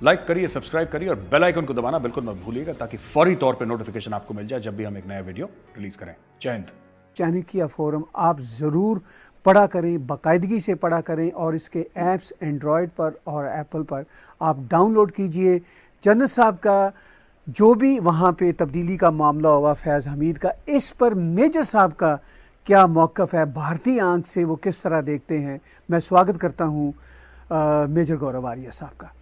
Like करिए, subscribe करिए और बेल आइकन को दबाना बिल्कुल मत भूलिएगा, ताकि फौरी तौर पे नोटिफिकेशन आपको मिल जाए जब भी हम एक नया वीडियो रिलीज करें। जय हिंद। चाणक्य फोरम आप ज़रूर पढ़ा करें, बाकायदगी से पढ़ा करें, और इसके ऐप्स एंड्रॉयड पर और एप्पल पर आप डाउनलोड कीजिए। जन्नत साहब का जो भी वहाँ पे तब्दीली का मामला हुआ, फैज़ हमीद का, इस पर मेजर साहब का क्या मौक़िफ़ है, भारतीय आंख से वो किस तरह देखते हैं। मैं स्वागत करता हूँ मेजर गौरव आर्य साहब का।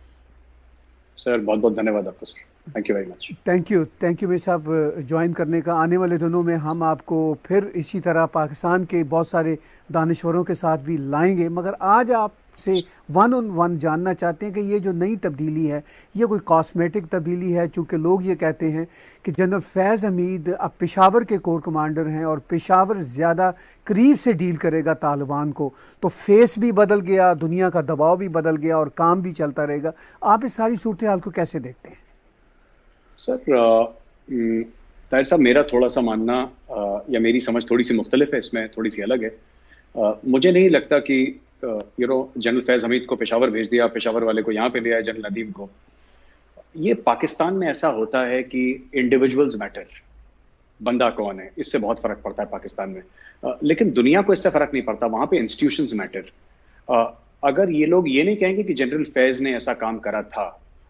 सर बहुत बहुत धन्यवाद आपको sir, thank you very much. Thank you मेरे साहब ज्वाइन करने का। आने वाले दिनों में हम आपको फिर इसी तरह पाकिस्तान के बहुत सारे दानिश्वरों के साथ भी लाएंगे, मगर आज आपसे वन ऑन वन जानना चाहते हैं कि ये जो नई तब्दीली है ये कोई कॉस्मेटिक तब्दीली है, चूँकि लोग ये कहते हैं कि जनरल फैज़ हमीद अब पेशावर के कोर कमांडर हैं और पेशावर ज़्यादा करीब से डील करेगा तालिबान को, तो फेस भी बदल गया, दुनिया का दबाव भी बदल गया और काम भी चलता रहेगा। आप इस सारी सूरत हाल को कैसे देखते हैं? सर ताहिर साहब, मेरा थोड़ा सा मानना या मेरी समझ थोड़ी सी मुख्तलिफ है, इसमें थोड़ी सी अलग है। मुझे नहीं लगता कि जनरल फैज़ हमीद को पेशावर भेज दिया, पेशावर वाले को यहाँ पे ले आया, जनरल नदीम को। ये पाकिस्तान में ऐसा होता है कि इंडिविजुअल्स मैटर, बंदा कौन है इससे बहुत फर्क पड़ता है पाकिस्तान में, लेकिन दुनिया को इससे फर्क नहीं पड़ता, वहाँ पे इंस्टीट्यूशंस मैटर। अगर ये लोग ये नहीं कहेंगे कि जनरल फैज़ ने ऐसा काम करा था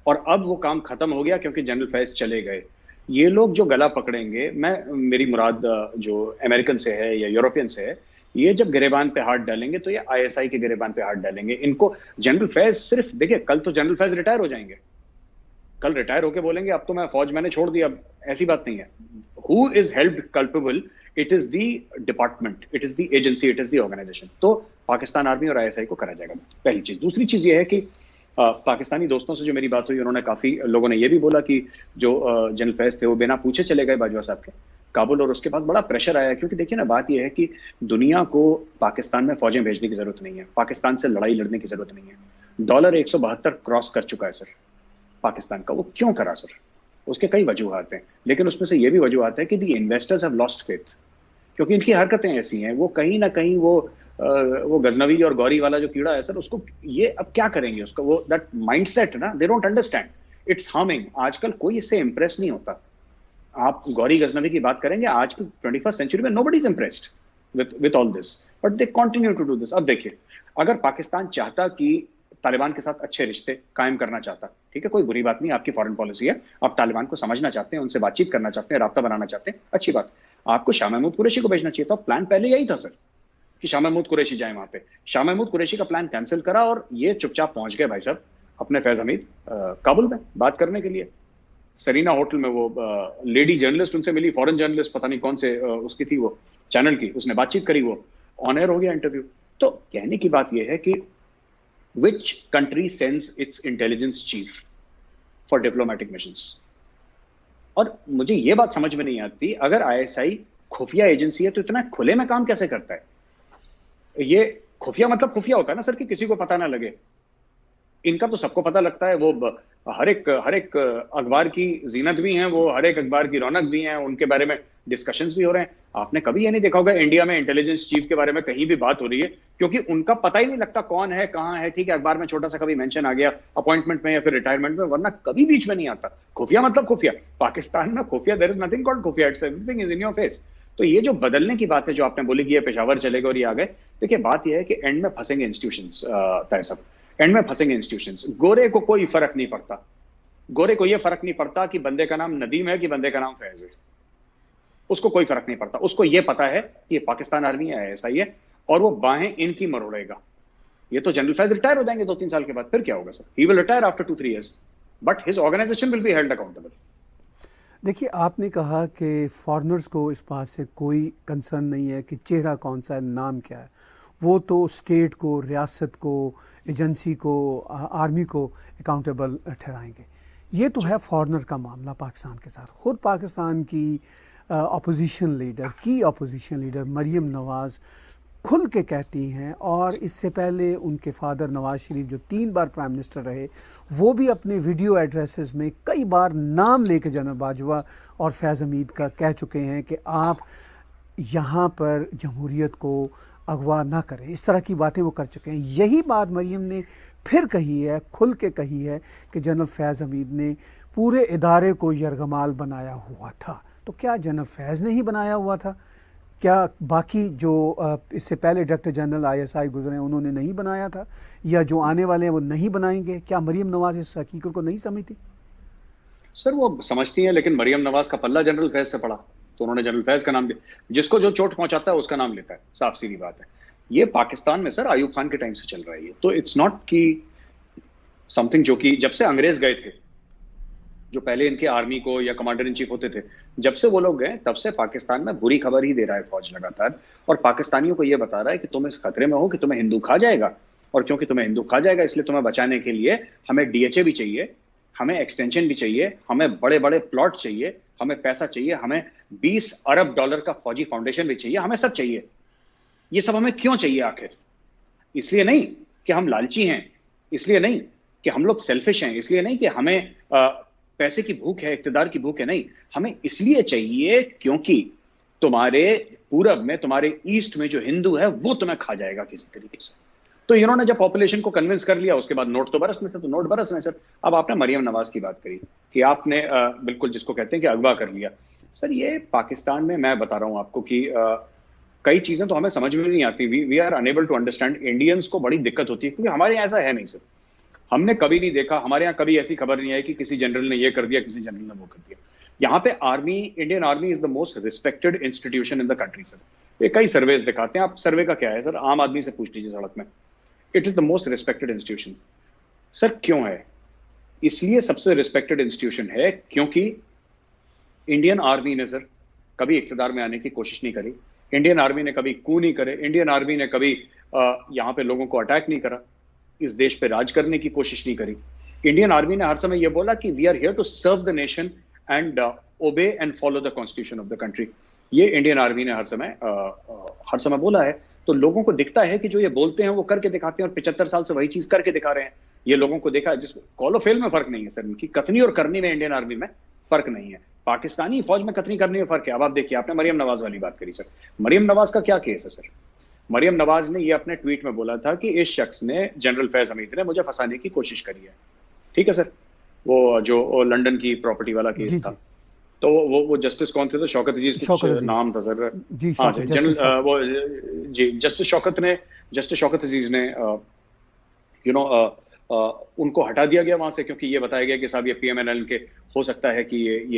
और अब वो काम खत्म हो गया क्योंकि जनरल फैज़ चले गए, ये लोग जो गला पकड़ेंगे, मेरी मुराद जो अमेरिकन से है या यूरोपियन से है, ये जब गिरेबान पे हाथ डालेंगे तो ये आईएसआई के गिरेबान पे हाथ डालेंगे। इनको जनरल फैज़ सिर्फ देखिए, कल तो जनरल फैज़ रिटायर हो जाएंगे, कल रिटायर होके बोलेंगे अब तो मैं फौज मैंने छोड़ दिया। अब ऐसी बात नहीं है। Who is held culpable? It is the department, it is the agency, it is the organisation. तो पाकिस्तान आर्मी और आईएसआई को करा जाएगा, पहली चीज। दूसरी चीज ये है कि पाकिस्तानी दोस्तों से जो मेरी बात हुई, उन्होंने काफी लोगों ने ये भी बोला कि जो जनरल फैज़ थे वो बिना पूछे चले गए बाजवा साहब के काबुल, और उसके पास बड़ा प्रेशर आया। क्योंकि देखिए ना, बात यह है कि दुनिया को पाकिस्तान में फौजें भेजने की जरूरत नहीं है, पाकिस्तान से लड़ाई लड़ने की जरूरत नहीं है। डॉलर 172 क्रॉस कर चुका है सर पाकिस्तान का। वो क्यों करा सर? उसके कई वजूहात हैं, लेकिन उसमें से ये भी वजूहात है कि दी इन्वेस्टर्स हैव लॉस्ट फेथ, क्योंकि इनकी हरकतें ऐसी हैं। वो कहीं ना कहीं वो गजनवी और गौरी वाला जो कीड़ा है सर, उसको ये अब क्या करेंगे उसका, वो दैट माइंडसेट ना, they don't understand, it's harming. आजकल कोई इससे इंप्रेस नहीं होता। आप गौरी गजनवी की बात करेंगे, आज की 21st सेंचुरी में nobody is impressed with all this, but they continue to do this. अब देखिए, अगर पाकिस्तान चाहता कि तालिबान के साथ अच्छे रिश्ते कायम करना चाहता, ठीक है, कोई बुरी बात नहीं, आपकी फॉरेन पॉलिसी है, आप तालिबान को समझना चाहते हैं, उनसे बातचीत करना चाहते हैं, राब्ता बनाना चाहते हैं, अच्छी बात। आपको शाह महमूद कुरैशी को भेजना चाहिए था। प्लान पहले यही था सर कि शाह महमूद कुरैशी जाए वहां पे। शाह महमूद कुरैशी का प्लान कैंसिल करा और ये चुपचाप पहुंच गए भाई साहब अपने फैज़ हमीद काबुल में बात करने के लिए। सरीना होटल में वो लेडी जर्नलिस्ट उनसे मिली, फॉरेन जर्नलिस्ट, पता नहीं कौन से उसकी थी, वो चैनल की, उसने बातचीत करी, वो ऑन एयर हो गया इंटरव्यू। तो कहने की बात यह है कि which country sends its intelligence chief for diplomatic missions? और मुझे ये बात समझ में नहीं आती, अगर आईएसआई खुफिया एजेंसी है तो इतना खुले में काम कैसे करता है? ये खुफिया मतलब खुफिया होता है ना सर, कि किसी को पता ना लगे। इनका तो सबको पता लगता है। वो हर एक अखबार की जीनत भी हैं, वो हर एक अखबार की रौनक भी हैं, उनके बारे में डिस्कशंस भी हो रहे हैं। आपने कभी ये नहीं देखा होगा इंडिया में इंटेलिजेंस चीफ के बारे में कहीं भी बात हो रही है, क्योंकि उनका पता ही नहीं लगता कौन है कहाँ है। ठीक है, अखबार में छोटा सा कभी मेंशन आ गया अपॉइंटमेंट में या फिर रिटायरमेंट में, वरना कभी बीच में नहीं आता। खुफिया मतलब खुफिया। पाकिस्तान में खुफिया, देयर इज नथिंग कॉल्ड खुफिया, it's everything is in your face. तो ये जो बदलने की बात है, जो आपने बोली कि ये पेशावर चले गए और ये आ गए, देखिए बात यह है कि एंड में फंसेंगे इंस्टीट्यूशंस, ताहिर साहब, एंड में फंसेंगे इंस्टीट्यूशंस। गोरे को कोई फर्क नहीं पड़ता, गोरे को यह फर्क नहीं पड़ता कि बंदे का नाम नदीम है कि बंदे का नाम फैज है, उसको कोई फर्क नहीं पड़ता। उसको यह पता है कि ये पाकिस्तान आर्मी है, ऐसा ही है, और वो बाहें इनकी मरोड़ेगा। ये तो जनरल फैज रिटायर हो जाएंगे 2-3 साल के बाद, फिर क्या होगा sir? He will retire after 2-3 years, but his organisation will be held accountable. देखिए, आपने कहा कि फॉरेनर्स को इस बात से कोई कंसर्न नहीं है कि चेहरा कौन सा है, नाम क्या है। वो तो स्टेट को, रियासत को, एजेंसी को, आर्मी को अकाउंटेबल ठहराएंगे। ये तो है फॉरेनर का मामला पाकिस्तान के साथ। ख़ुद पाकिस्तान की अपोजिशन लीडर मरीम नवाज़ खुल के कहती हैं, और इससे पहले उनके फादर नवाज शरीफ जो 3 बार प्राइम मिनिस्टर रहे, वो भी अपने वीडियो एड्रेसेस में कई बार नाम लेके जनरल बाजवा और फैज़ हमीद का कह चुके हैं कि आप यहाँ पर जमहूरियत को अगवा ना करें, इस तरह की बातें वो कर चुके हैं। यही बात मरीम ने फिर कही है, खुल के कही है कि जनरल फैज़ हमीद ने पूरे इदारे को यरगमाल बनाया हुआ था। तो क्या जनरल फैज़ ने ही बनाया हुआ था? क्या बाकी जो इससे पहले डायरेक्टर जनरल ISI गुजरे उन्होंने नहीं बनाया था, या जो आने वाले हैं वो नहीं बनाएंगे? क्या मरीम नवाज इस हकीकत को नहीं समझती? सर वो समझती हैं, लेकिन मरियम नवाज का पल्ला जनरल फैज से पड़ा तो उन्होंने जनरल फैज का नाम दिया। जिसको जो चोट पहुंचाता है उसका नाम लेता है, साफ सीधी बात है। ये पाकिस्तान में सर आयूब खान के टाइम से चल रहा है ये, तो इट्स नॉट कि समथिंग जो कि जब से अंग्रेज गए थे, जो पहले इनके आर्मी को या कमांडर इन चीफ होते थे, जब से वो लोग गए तब से पाकिस्तान में बुरी खबर ही दे रहा है फौज लगातार, और पाकिस्तानियों को ये बता रहा है कि तुम इस खतरे में हो कि तुम्हें हिंदू खा जाएगा, और क्योंकि तुम्हें हिंदू खा जाएगा इसलिए तुम्हें बचाने के लिए हमें DHA भी चाहिए, हमें एक्सटेंशन भी चाहिए, हमें बड़े बड़े प्लॉट चाहिए, हमें पैसा चाहिए, हमें 20 अरब डॉलर का फौजी फाउंडेशन भी चाहिए, हमें सब चाहिए। ये सब हमें क्यों चाहिए आखिर? इसलिए नहीं कि हम लालची हैं, इसलिए नहीं कि हम लोग सेल्फिश हैं, इसलिए नहीं कि हमें पैसे की भूख है, इक्तदार की भूख है, नहीं, हमें इसलिए चाहिए क्योंकि तुम्हारे पूरब में, तुम्हारे ईस्ट में जो हिंदू है वो तुम्हें खा जाएगा किसी तरीके से। तो इन्होंने जब पॉपुलेशन को कन्विंस कर लिया, उसके बाद नोट तो बरस में थे, तो नोट बरस में सर। अब आपने मरियम नवाज की बात करी कि आपने बिल्कुल जिसको कहते हैं कि अगवा कर लिया। सर ये पाकिस्तान में मैं बता रहा हूं आपको कि कई चीजें तो हमें समझ में नहीं आती। We are unable to understand. Indians को बड़ी दिक्कत होती है क्योंकि हमारे यहाँ ऐसा है नहीं सर। हमने कभी नहीं देखा, हमारे यहाँ कभी ऐसी खबर नहीं आई कि किसी जनरल ने ये कर दिया, किसी जनरल ने वो कर दिया। यहाँ पे army, Indian army is the most respected institution in the country sir. ये कई सर्वेज दिखाते हैं। आप सर्वे का क्या है सर, आम आदमी से पूछ लीजिए सड़क में। It is the most respected institution. Sir क्यों है? इसलिए सबसे रिस्पेक्टेड इंस्टीट्यूशन है क्योंकि इंडियन आर्मी ने सर कभी इख्तिदार में आने की कोशिश नहीं करी, इंडियन आर्मी ने कभी कू नहीं करे, इंडियन आर्मी ने कभी यहाँ पे लोगों को अटैक नहीं करा, इस देश पे राज करने की कोशिश नहीं करी। इंडियन आर्मी ने हर समय यह बोला कि we are here to serve the nation and obey and follow the constitution of the country. ये इंडियन आर्मी ने हर समय बोला है। तो लोगों को दिखता है कि जो ये बोलते हैं वो करके दिखाते हैं, और 75 साल से वही चीज करके दिखा रहे हैं। ये लोगों को देखा है, जिसको कॉलो फेल में फर्क नहीं है सर, इनकी कथनी और करनी में इंडियन आर्मी में फर्क नहीं है। पाकिस्तानी फौज में कथनी करने में फर्क है। अब आप देखिए, आपने मरियम नवाज वाली बात करी सर। मरियम नवाज का क्या केस है सर? मरियम नवाज ने ये अपने ट्वीट में बोला था कि इस शख्स ने, जनरल फैज हमीद ने, मुझे फंसाने की कोशिश करी है। ठीक है सर, वो जो लंदन की प्रॉपर्टी वाला केस था, तो वो जस्टिस कौन थे? तो शौकत अजीज कुछ नाम था सर। जी, हाँ जनरल वो जी जस्टिस शौकत अजीज ने उनको हटा दिया गया वहां से, क्योंकि ये बताया गया कि साहब ये PMNL के हो सकता है कि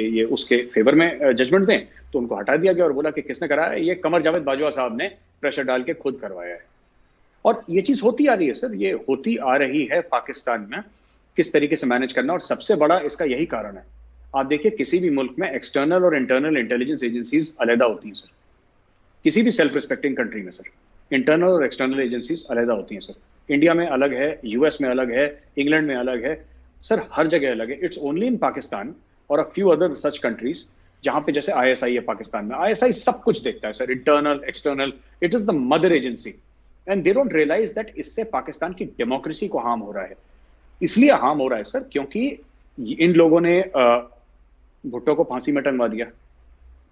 ये उसके फेवर में जजमेंट दें, तो उनको हटा दिया गया और बोला कि किसने कराया? ये कमर जावेद बाजवा साहब ने प्रेशर डाल के खुद करवाया है। और ये चीज होती आ रही है सर, ये होती आ रही है पाकिस्तान में, किस तरीके से मैनेज करना। और सबसे बड़ा इसका यही कारण है। आप देखिए, किसी भी मुल्क में एक्सटर्नल और इंटरनल इंटेलिजेंस एजेंसीज अलग होती हैं सर। किसी भी सेल्फ रिस्पेक्टिंग कंट्री में सर इंटरनल और एक्सटर्नल एजेंसीज अलग होती हैं सर। इंडिया में अलग है, US में अलग है, इंग्लैंड में अलग है सर, हर जगह अलग है। इट्स ओनली इन पाकिस्तान और a few other such countries जहां पे जैसे ISI है पाकिस्तान में। ISI सब कुछ देखता है sir, internal external. It is the mother agency and they don't realise that इससे पाकिस्तान की डेमोक्रेसी को हार्म हो रहा है। इसलिए हार्म हो रहा है सर क्योंकि इन लोगों ने भुट्टो को फांसी में टंगवा दिया,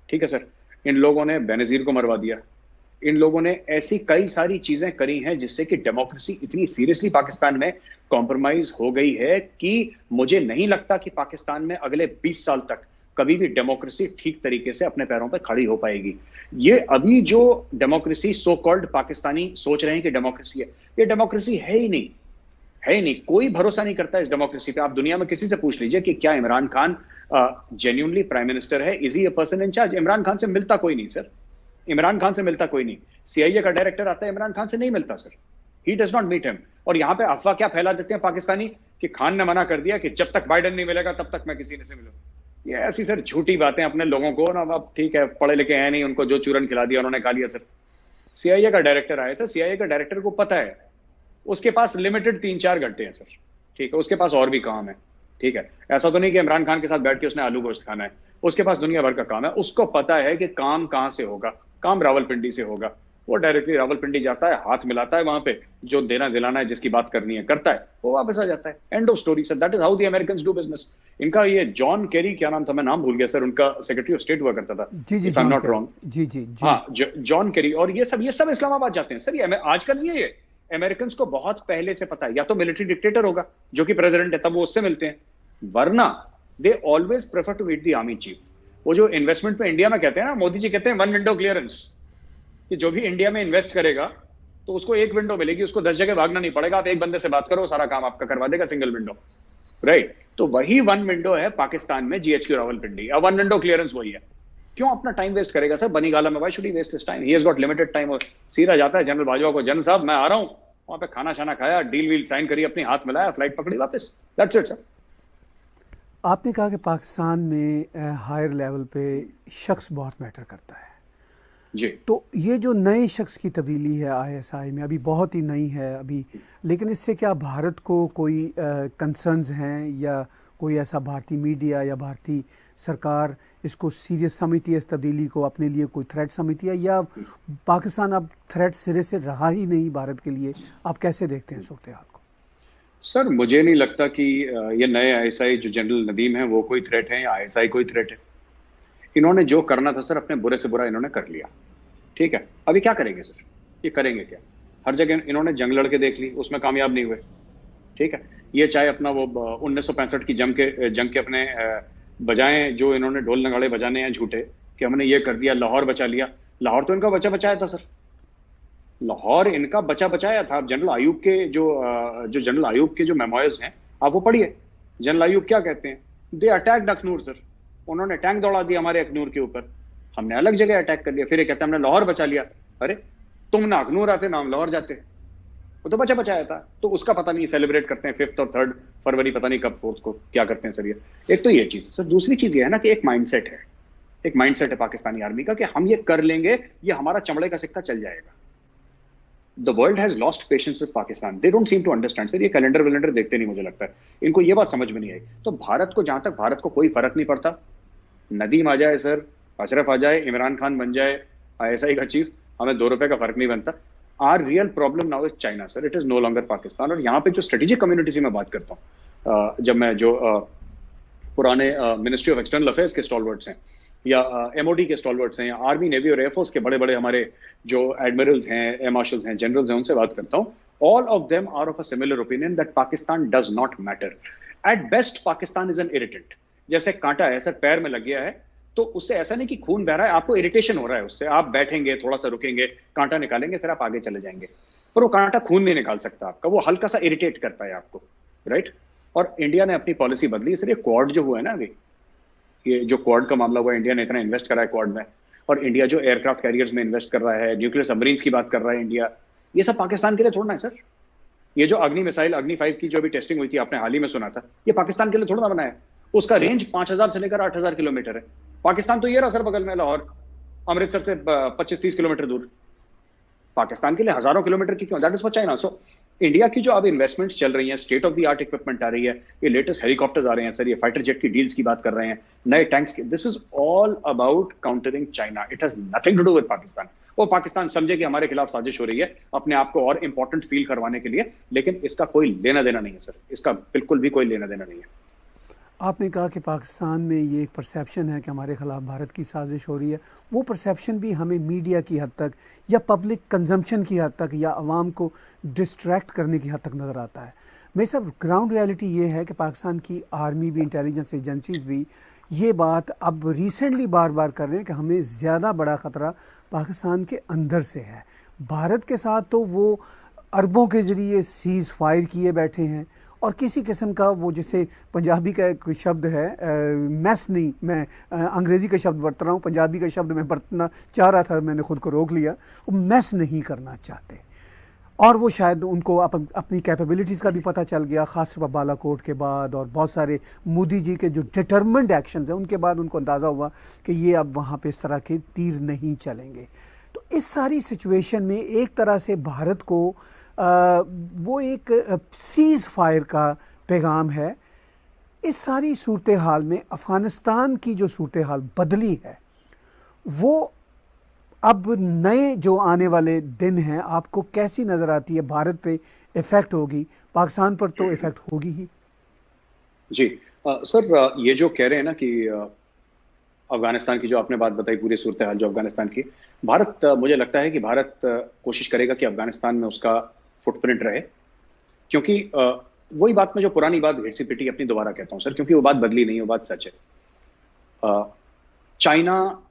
ठीक है सर, इन लोगों ने बेनजीर को मरवा दिया, इन लोगों ने ऐसी कई सारी चीजें करी हैं जिससे कि डेमोक्रेसी इतनी सीरियसली पाकिस्तान में कॉम्प्रोमाइज हो गई है कि मुझे नहीं लगता कि पाकिस्तान में अगले 20 साल तक कभी भी डेमोक्रेसी ठीक तरीके से अपने पैरों पर खड़ी हो पाएगी। ये अभी जो डेमोक्रेसी सो कॉल्ड पाकिस्तानी सोच रहे हैं कि डेमोक्रेसी है, ये डेमोक्रेसी है ही नहीं, है ही नहीं। कोई भरोसा नहीं करता इस डेमोक्रेसी पे। आप दुनिया में किसी से पूछ लीजिए कि क्या Imran Khan genuinely prime minister है, is he a person in charge? Imran Khan से मिलता कोई नहीं सर, इमरान खान से मिलता कोई नहीं। CIA का डायरेक्टर आता है, इमरान खान से नहीं मिलता sir, he does not meet him. और यहाँ पे अफवाह क्या फैला देते हैं पाकिस्तानी कि खान ने मना कर दिया कि जब तक बाइडन नहीं मिलेगा तब तक मैं किसी से मिलूं। ये ऐसी सर झूठी बातें अपने लोगों को ना, अब ठीक है पढ़े लिखे हैं नहीं, उनको जो चूरन खिला दिया उन्होंने खा लिया सर। CIA का डायरेक्टर आया सर, CIA का डायरेक्टर को पता है उसके पास लिमिटेड 3-4 घंटे हैं सर, ठीक है, उसके पास और भी काम है, ठीक है। ऐसा तो नहीं कि इमरान खान के साथ बैठ के उसने आलू गोश्त खाना है, उसके पास दुनिया भर का काम है। उसको पता है कि काम कहां से होगा, काम रावलपिंडी से होगा, वो डायरेक्टली रावलपिंडी जाता है, हाथ मिलाता है वहां पे, जो देना दिलाना है, जिसकी बात करनी है करता है, वो वापस आ जाता है। End of story sir, that is how the Americans do business. इनका ये जॉन केरी, क्या नाम था, मैं नाम भूल गया सर, उनका सेक्रेटरी ऑफ स्टेट हुआ करता था, जी जी, if I am John not Kerry, wrong. जी जी जी। हाँ, जॉन केरी, और ये सब इस्लामाबाद जाते हैं सर। ये आजकल नहीं है, ये अमेरिकन को बहुत पहले से पता है, या तो मिलिट्री डिक्टेटर होगा जो कि प्रेसिडेंट है, तब वो उससे मिलते हैं, वरना they always prefer to meet the army chief. वो जो इन्वेस्टमेंट पे इंडिया में कहते हैं ना, मोदी जी कहते हैं वन विंडो क्लियरेंस, कि जो भी इंडिया में इन्वेस्ट करेगा तो उसको एक विंडो मिलेगी, उसको 10 जगह भागना नहीं पड़ेगा, आप एक बंदे से बात करो, सारा काम आपका करवा देगा, सिंगल विंडो, राइट। तो वही वन विंडो है पाकिस्तान में, जीएचक्यू रावलपिंडी, अब वन विंडो क्लियरेंस वही है। क्यों अपना टाइम वेस्ट करेगा सर बनीगाला में? Why should he waste his time? He has got limited time. और सीधा जाता है जनरल बाजवा को, जनरल साहब मैं आ रहा हूं, वहां पे खाना शाना खाया, डील वील साइन करी, अपनी हाथ मिलाया, फ्लाइट पकड़ी, वापस, दैट्स इट सर। आपने कहा कि पाकिस्तान में हायर लेवल पे शख्स बहुत मैटर करता है, जी तो ये जो नए शख्स की तब्दीली है आईएसआई में, अभी बहुत ही नई है अभी, लेकिन इससे क्या भारत को कोई कंसर्न्स हैं, या कोई ऐसा भारतीय मीडिया या भारतीय सरकार इसको सीरियस समझती है, इस तब्दीली को अपने लिए कोई थ्रेट समझती है, या पाकिस्तान अब थ्रेट सिरे से रहा ही नहीं भारत के लिए? आप कैसे देखते हैं सूरत हाल को? सर, मुझे नहीं लगता कि ये नए आईएसआई जो जनरल नदीम है वो कोई थ्रेट है, या आईएसआई कोई थ्रेट है। इन्होंने जो करना था सर, अपने बुरे से बुरा इन्होंने कर लिया, ठीक है। अभी क्या करेंगे सर? ये करेंगे क्या? हर जगह इन्होंने जंग लड़के देख ली, उसमें कामयाब नहीं हुए, ठीक है। ये चाहे अपना वो 1965 की जंग के अपने बजाएं, जो इन्होंने ढोल नगाड़े बजाने हैं झूठे कि हमने ये कर दिया, लाहौर बचा लिया। लाहौर तो इनका बचा बचाया था सर, लाहौर इनका बचा बचाया था। आप जनरल आयूब के जो जनरल आयूब के जो मेमोयर्स हैं, आप वो पढ़िए। जनरल आयूब क्या कहते हैं? दे अटैक्ड अखनूर सर, उन्होंने टैंक दौड़ा दिया हमारे अखनूर के ऊपर, हमने अलग जगह अटैक कर लिया। फिर ये कहते हैं हमने लाहौर बचा लिया। अरे तुम ना अखनूर आते ना हम लाहौर जाते, वो तो बचा बचाया था। तो उसका पता नहीं सेलिब्रेट करते हैं 5 और 3 फरवरी, पता नहीं कब 4 को क्या करते हैं सर। ये एक तो ये चीज है सर। दूसरी चीज ये है ना कि एक माइंडसेट है, एक माइंडसेट है पाकिस्तानी आर्मी का कि हम ये कर लेंगे, ये हमारा चमड़े का सिक्का चल जाएगा। The world has lost patience with Pakistan, they don't seem to understand sir. ये कैलेंडर वैलेंडर देखते नहीं, मुझे लगता है इनको ये बात समझ में नहीं आई। तो भारत को, जहां तक भारत को कोई फर्क नहीं पड़ता, नदीम आ जाए सर, अशरफ आ जाए, इमरान खान बन जाए आईएसआई का चीफ, हमें 2 रुपए का फर्क नहीं बनता। Our real problem now is China sir, it is no longer Pakistan. और यहाँ पे जो स्ट्रेटेजिक कम्युनिटी से मैं बात करता हूँ, जब मैं जो पुराने मिनिस्ट्री ऑफ एक्सटर्नल अफेयर्स के स्टॉलवर्ड्स हैं, या एमओडी के स्टॉलवर्ड्स हैं, या आर्मी नेवी और एयरफोर्स के बड़े बड़े हमारे जो एडमिरल्स हैं, एयर मार्शल्स हैं, जनरल्स हैं, उनसे बात करता हूँ, all of them are of a similar opinion that Pakistan does not matter. At best Pakistan is an irritant. जैसे कांटा है सर, पैर में लग गया है, तो उससे ऐसा नहीं कि खून बह रहा है, आपको इरिटेशन हो रहा है उससे। आप बैठेंगे, थोड़ा सा रुकेंगे, कांटा निकालेंगे, फिर आप आगे चले जाएंगे, पर वो कांटा खून नहीं निकाल सकता आपका, वो हल्का सा इरिटेट करता है आपको, राइट। और इंडिया ने अपनी पॉलिसी बदली सर। ये क्वाड जो हुआ है ना अभी, ये जो क्वाड का मामला हुआ, इंडिया ने इतना इन्वेस्ट करा है क्वाड में, और इंडिया जो एयरक्राफ्ट कैरियर्स में इन्वेस्ट कर रहा है, न्यूक्लियर सबमरीन्स की बात कर रहा है इंडिया, ये सब पाकिस्तान के लिए थोड़ा ना है सर। ये जो अग्नि मिसाइल, अग्नि 5 की जो भी टेस्टिंग हुई थी, आपने हाल ही में सुना था, ये पाकिस्तान के लिए थोड़ा ना बना है। उसका रेंज 5000 से लेकर 8000 किलोमीटर है। पाकिस्तान तो ये रहा सर बगल में, लाहौर, अमृतसर से 25-30 किलोमीटर दूर। पाकिस्तान के लिए हजारों किलोमीटर की क्यों? That is for China. So India की जो अब इन्वेस्टमेंट्स चल रही हैं, state of the art equipment आ रही है, ये लेटेस्ट हेलीकॉप्टर्स आ रहे हैं सर, ये फाइटर जेट की डील्स की बात कर रहे हैं, नए टैंक्स की, this is all about countering China. It has nothing to do with Pakistan. वो पाकिस्तान समझे कि हमारे खिलाफ साजिश हो रही है अपने आप को और इंपॉर्टेंट फील करवाने के लिए, लेकिन इसका कोई लेना देना नहीं है सर, इसका बिल्कुल भी कोई लेना देना नहीं है। आपने कहा कि पाकिस्तान में ये एक परसेप्शन है कि हमारे ख़िलाफ़ भारत की साजिश हो रही है। वो परसेप्शन भी हमें मीडिया की हद तक, या पब्लिक कंजम्पशन की हद तक, या आवाम को डिस्ट्रैक्ट करने की हद तक नज़र आता है। मेरे साहब, ग्राउंड रियलिटी ये है कि पाकिस्तान की आर्मी भी, इंटेलिजेंस एजेंसीज भी ये बात अब रिसेंटली बार बार कर रहे हैं कि हमें ज़्यादा बड़ा ख़तरा पाकिस्तान के अंदर से है। भारत के साथ तो वो अरबों के ज़रिए सीज़ फायर किए बैठे हैं, और किसी किस्म का वो, जैसे पंजाबी का एक शब्द है, मैस नहीं, मैं अंग्रेज़ी का शब्द बरत रहा हूँ, पंजाबी का शब्द मैं बरतना चाह रहा था, मैंने ख़ुद को रोक लिया। वो मैस नहीं करना चाहते, और वो शायद उनको अपनी कैपेबिलिटीज़ का भी पता चल गया, ख़ास तौर पर बालाकोट के बाद और बहुत सारे मोदी जी के जो डिटर्मिन्ड एक्शंस हैं उनके बाद उनको अंदाज़ा हुआ कि ये अब वहाँ पे इस तरह के तीर नहीं चलेंगे। तो इस सारी सिचुएशन में एक तरह से भारत को वो एक सीज़ फायर का पैगाम है। इस सारी सूरत हाल में अफ़गानिस्तान की जो सूरत हाल बदली है, वो अब नए जो आने वाले दिन हैं आपको कैसी नज़र आती है? भारत पे इफ़ेक्ट होगी, पाकिस्तान पर तो इफ़ेक्ट होगी ही। जी सर, ये जो कह रहे हैं ना कि अफगानिस्तान की जो आपने बात बताई, पूरी सूरत हाल जो अफगानिस्तान की, भारत मुझे लगता है कि भारत कोशिश करेगा कि अफगानिस्तान में उसका फुटप्रिंट रहे, क्योंकि वही बात, मैं जो पुरानी बात घिसी पिटी अपनी दोबारा कहता हूँ सर, क्योंकि वो बात बदली नहीं, वो बात सच है। चाइना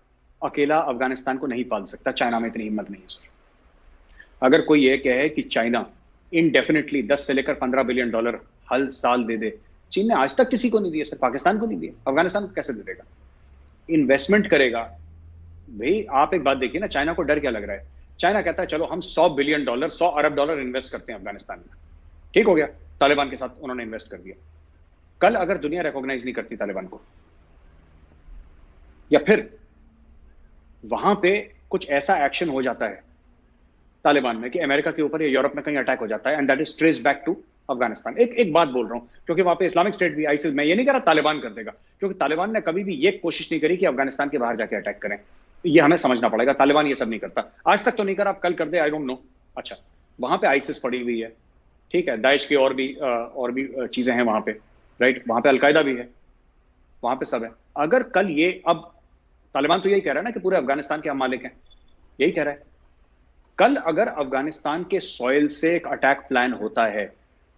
अकेला अफगानिस्तान को नहीं पाल सकता, चाइना में इतनी हिम्मत नहीं है सर। अगर कोई ये कहे कि चाइना इनडेफिनेटली 10 से लेकर 15 बिलियन डॉलर हर साल दे दे, चीन ने आज तक किसी को नहीं दिया सर, पाकिस्तान को नहीं दिया, अफगानिस्तान को कैसे दे देगा? इन्वेस्टमेंट करेगा। भाई आप एक बात देखिए ना, चाइना को डर क्या लग रहा है? चाइना कहता है चलो हम 100 बिलियन डॉलर, 100 अरब डॉलर इन्वेस्ट करते हैं अफगानिस्तान में। ठीक हो गया, तालिबान के साथ उन्होंने इन्वेस्ट कर दिया। कल अगर दुनिया रिकॉग्नाइज नहीं करती तालिबान को, या फिर वहां पे कुछ ऐसा एक्शन हो जाता है तालिबान में कि अमेरिका के ऊपर या यूरोप में कहीं अटैक हो जाता है, and that is trace back to Afghanistan. एक बात बोल रहा हूं, क्योंकि वहां पे इस्लामिक स्टेट भी, आईसिस, मैं ये नहीं कह रहा तालिबान कर देगा, क्योंकि तालिबान ने कभी भी ये कोशिश नहीं करी कि अफगानिस्तान के बाहर जाके अटैक करें। ये हमें समझना पड़ेगा, तालिबान ये सब नहीं करता, आज तक तो नहीं करा, अब कल कर दे, आई डोंट नो। अच्छा, वहां पे आईसिस पड़ी हुई है, ठीक है, दाइश की और भी चीजें हैं वहां पे, राइट, वहां पे अलकायदा भी है, वहां पे सब है। अगर कल ये, अब तालिबान तो यही कह रहा है ना कि पूरे अफगानिस्तान के हम मालिक हैं, यही कह रहा है। कल अगर अफगानिस्तान के सॉइल से एक अटैक प्लान होता है,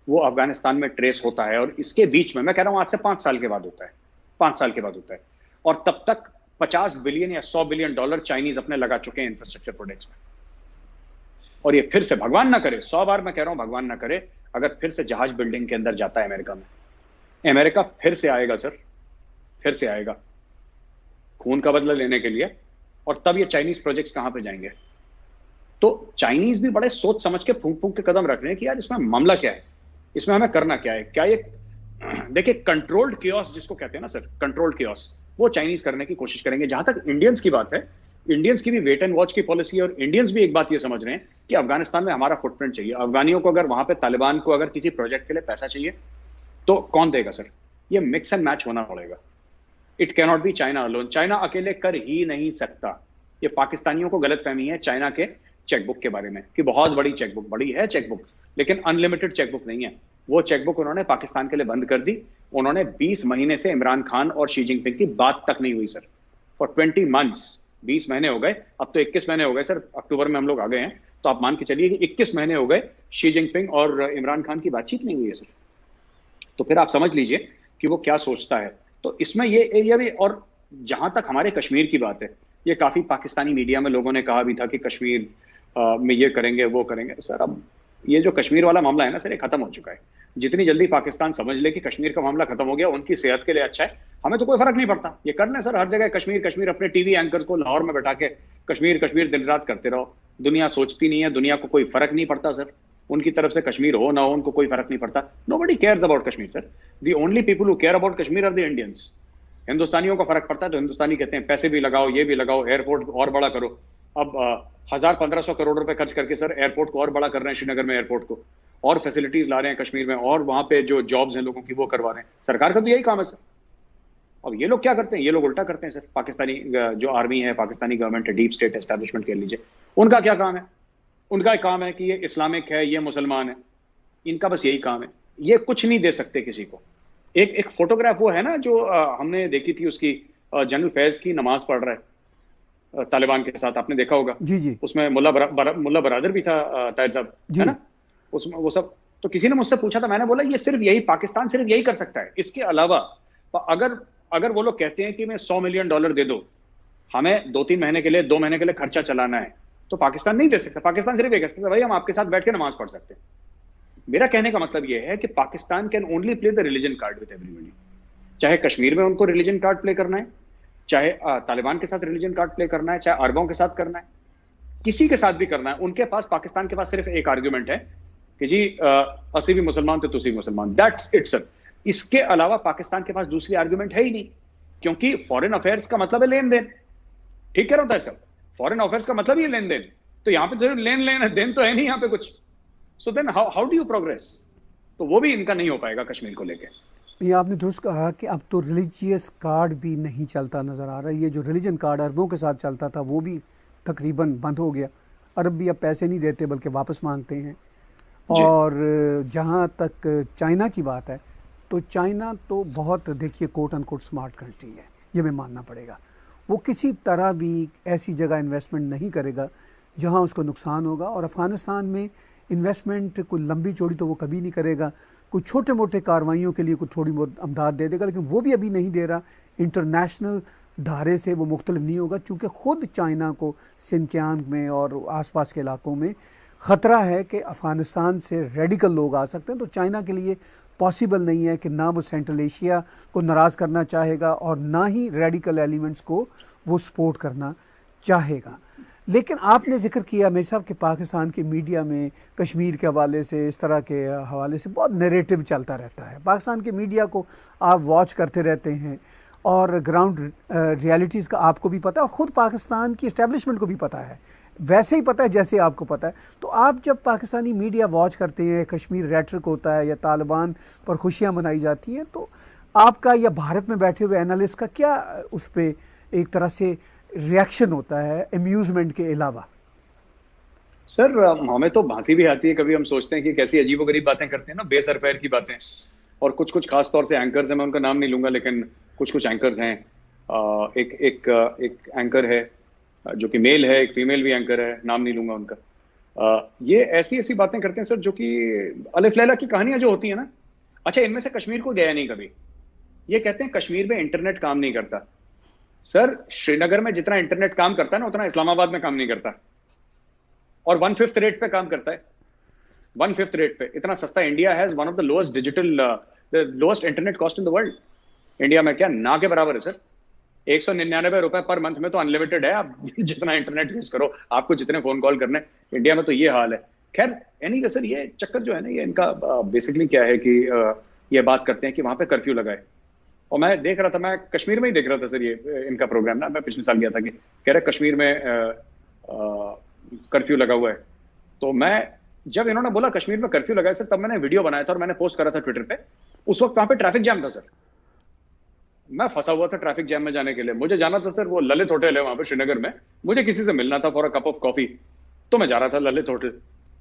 वो अफगानिस्तान में ट्रेस होता है, और इसके बीच में, मैं कह रहा हूं आज से 5 साल के बाद होता है, 5 साल के बाद होता है, और तब तक 50 बिलियन या 100 बिलियन डॉलर चाइनीज अपने लगा चुके हैं इंफ्रास्ट्रक्चर प्रोजेक्ट्स में, और ये फिर से, भगवान ना करे, 100 बार मैं कह रहा हूं भगवान ना करे, अगर फिर से जहाज बिल्डिंग के अंदर जाता है अमेरिका में, अमेरिका फिर से आएगा सर, फिर से आएगा खून का बदला लेने के लिए, और तब ये चाइनीज प्रोजेक्ट्स कहां पे जाएंगे? तो चाइनीज भी बड़े सोच समझ के फूंक फूंक के कदम रख रहे हैं कि यार इसमें मामला क्या है, इसमें हमें करना क्या है, क्या ये, देखिए कंट्रोल्ड कियोस जिसको कहते हैं ना सर, कंट्रोल्ड कियोस, वो चाइनीज करने की कोशिश करेंगे। जहां तक इंडियंस की बात है, इंडियंस की भी वेट एंड वॉच की पॉलिसी है, और इंडियंस भी एक बात ये समझ रहे हैं कि अफगानिस्तान में हमारा फुटप्रिंट चाहिए। अफगानियों को अगर वहां पे तालिबान को अगर किसी प्रोजेक्ट के लिए पैसा चाहिए तो कौन देगा सर? ये मिक्स एंड मैच होना पड़ेगा। It cannot be China alone, China अकेले कर ही नहीं सकता। ये पाकिस्तानियों को गलतफहमी है चाइना के चेकबुक के बारे में कि बहुत बड़ी चेकबुक, बड़ी है चेकबुक, लेकिन अनलिमिटेड चेकबुक नहीं है। वो चेकबुक उन्होंने पाकिस्तान के लिए बंद कर दी। उन्होंने 20 महीने से इमरान खान और शी जिनपिंग की बात तक नहीं हुई सर, फॉर 20 मंथ्स, 20 महीने हो गए, अब तो 21 महीने हो गए सर, अक्टूबर में हम लोग आ गए हैं, तो आप मान के चलिए कि 21 महीने हो गए शी जिनपिंग और इमरान खान की बातचीत नहीं हुई है सर। तो फिर आप समझ लीजिए कि वो क्या सोचता है। तो इसमें ये भी, और जहां तक हमारे कश्मीर की बात है, ये काफी पाकिस्तानी मीडिया में लोगों ने कहा भी था कि कश्मीर में ये करेंगे वो करेंगे। सर अब ये जो कश्मीर वाला मामला है ना सर, ये खत्म हो चुका है। जितनी जल्दी पाकिस्तान समझ ले कि कश्मीर का मामला खत्म हो गया, उनकी सेहत के लिए अच्छा है, हमें तो कोई फर्क नहीं पड़ता, ये कर लें सर, हर जगह कश्मीर कश्मीर, अपने टीवी एंकर्स को लाहौर में बैठा के कश्मीर कश्मीर दिन रात करते रहो। दुनिया सोचती नहीं है, दुनिया को कोई फर्क नहीं पड़ता सर, उनकी तरफ से कश्मीर हो ना हो उनको कोई फर्क नहीं पड़ता। Nobody cares about Kashmir sir, the only people who care about Kashmir are the Indians. हिंदुस्तानियों को फर्क पड़ता है तो हिंदुस्तानी कहते हैं पैसे भी लगाओ, ये भी लगाओ, एयरपोर्ट और बड़ा करो। अब 1000-1500 करोड़ रुपए खर्च करके सर एयरपोर्ट को और बड़ा कर रहे हैं, श्रीनगर में एयरपोर्ट को, और फैसिलिटीज ला रहे हैं कश्मीर में, और वहां पे जो जॉब्स हैं लोगों की वो करवा रहे हैं। सरकार का तो यही काम है सर। अब ये लोग क्या करते हैं? ये लोग उल्टा करते हैं सर। पाकिस्तानी जो आर्मी है, पाकिस्तानी गवर्नमेंट है, डीप स्टेट एस्टेब्लिशमेंट कह लीजिए, उनका क्या काम है? उनका एक काम है कि ये इस्लामिक है, ये मुसलमान है, इनका बस यही काम है। ये कुछ नहीं दे सकते किसी को। एक फोटोग्राफ वो है ना जो हमने देखी थी, उसकी जनरल फैज की नमाज पढ़ रहा है तालिबान के साथ, आपने देखा होगा। जी जी, उसमें मुल्ला बरादर भी था, ताहिर साहब, है ना, उसमें वो सब। तो किसी ने मुझसे पूछा था, मैंने बोला ये सिर्फ यही, पाकिस्तान सिर्फ यही कर सकता है, इसके अलावा अगर वो लोग कहते हैं कि मैं 100 मिलियन डॉलर दे दो, हमें 2-3 महीने के लिए, 2 महीने के लिए खर्चा चलाना है, तो पाकिस्तान नहीं दे सकता। पाकिस्तान सिर्फ ये कह सकता है भाई हम आपके साथ बैठ के नमाज पढ़ सकते हैं। मेरा कहने का मतलब यह है कि Pakistan can only play the religion card with everybody. चाहे कश्मीर में उनको रिलीजन कार्ड प्ले करना है, चाहे तालिबान के साथ रिलीजन कार्ड प्ले करना है, चाहे अरबों के साथ करना है, किसी के साथ भी करना है, उनके पास, पाकिस्तान के पास सिर्फ एक आर्ग्यूमेंट है कि जी असी भी मुसलमान थे तुसी भी मुसलमान, दैट्स इट सर। इसके अलावा पाकिस्तान के पास दूसरी आर्ग्यूमेंट है ही नहीं, क्योंकि फॉरेन अफेयर्स का मतलब है लेन देन। ठीक कह रहा हूं सर, फॉरेन अफेयर्स का मतलब ही है लेन देन। तो यहाँ पे तो लेन देन तो है नहीं यहाँ पे कुछ। So then how do you progress? तो वो भी इनका नहीं हो पाएगा कश्मीर को लेके। ये आपने दुरुस्त कहा कि अब तो रिलीजियस कार्ड भी नहीं चलता नज़र आ रहा है। ये जो रिलीजन कार्ड अरबों के साथ चलता था वो भी तकरीबन बंद हो गया। अरब भी अब पैसे नहीं देते बल्कि वापस मांगते हैं। जी। और जहाँ तक चाइना की बात है, तो चाइना तो बहुत देखिए कोट अनकोट स्मार्ट कंट्री है, ये मैं मानना पड़ेगा। वो किसी तरह भी ऐसी जगह इन्वेस्टमेंट नहीं करेगा जहाँ उसको नुकसान होगा। और अफ़गानिस्तान में इन्वेस्टमेंट कोई लंबी चौड़ी तो वो कभी नहीं करेगा। कुछ छोटे मोटे कार्रवाइयों के लिए कुछ थोड़ी बहुत अमदाद दे देगा, लेकिन वो भी अभी नहीं दे रहा। इंटरनेशनल धारे से वो मुख्तलिफ नहीं होगा, चूँकि ख़ुद चाइना को सिनकियान में और आसपास के इलाकों में ख़तरा है कि अफ़गानिस्तान से रेडिकल लोग आ सकते हैं। तो चाइना के लिए पॉसिबल नहीं है कि ना वो सेंट्रल एशिया को नाराज़ करना चाहेगा और ना ही रेडिकल एलिमेंट्स को वो सपोर्ट करना चाहेगा। लेकिन आपने जिक्र किया मेरे साहब कि पाकिस्तान की मीडिया में कश्मीर के हवाले से, इस तरह के हवाले से बहुत नैरेटिव चलता रहता है। पाकिस्तान की मीडिया को आप वॉच करते रहते हैं और ग्राउंड रियलिटीज़ का आपको भी पता है और ख़ुद पाकिस्तान की इस्टेब्लिशमेंट को भी पता है, वैसे ही पता है जैसे आपको पता है। तो आप जब पाकिस्तानी मीडिया वॉच करते हैं, कश्मीर रेटरिक होता है या तालिबान पर खुशियाँ मनाई जाती हैं, तो आपका या भारत में बैठे हुए एनालिस्ट का क्या उस पर एक तरह से रिएक्शन होता है अम्यूज़मेंट के अलावा? सर हमें तो हंसी भी आती है, कभी हम सोचते हैं कि कैसी अजीबोगरीब बातें करते हैं ना, बेसर पैर की बातें। और कुछ कुछ खास तौर से एंकर्स हैं, मैं उनका नाम नहीं लूंगा, लेकिन कुछ कुछ एंकर्स हैं। एक एंकर है जो कि मेल है, एक फीमेल भी एंकर है, नाम नहीं लूंगा उनका। ये ऐसी ऐसी बातें करते हैं सर जो कि अलिफ लैला की कहानियां जो होती है ना। अच्छा, इनमें से कश्मीर को गया नहीं कभी। ये कहते हैं कश्मीर में इंटरनेट काम नहीं करता। सर श्रीनगर में जितना इंटरनेट काम करता है ना, उतना इस्लामाबाद में काम नहीं करता, और 1/5 रेट पे काम करता है। 1/5 रेट पे। इतना सस्ता। India has one of the lowest internet cost in the world. India में क्या ना के बराबर है सर। 199 रुपए पर मंथ में तो अनलिमिटेड है, आप जितना इंटरनेट यूज करो, आपको जितने फोन कॉल करने। इंडिया में तो ये हाल है। खैर एनी सर, ये चक्कर जो है ना, ये इनका बेसिकली क्या है कि ये बात करते हैं कि वहां पे कर्फ्यू लगाए। और मैं देख रहा था, मैं कश्मीर में ही देख रहा था सर ये इनका प्रोग्राम ना। मैं पिछले साल गया था कि कह रहे कश्मीर में कर्फ्यू लगा हुआ है। तो मैं जब इन्होंने बोला कश्मीर में कर्फ्यू लगा है सर, तब मैंने वीडियो बनाया था और मैंने पोस्ट करा था ट्विटर पे। उस वक्त वहां पे ट्रैफिक जैम था सर। मैं फंसा हुआ था ट्रैफिक जैम में जाने के लिए। मुझे जाना था सर वो ललित होटल है वहां पे श्रीनगर में, मुझे किसी से मिलना था for a cup of coffee. तो मैं जा रहा था ललित होटल।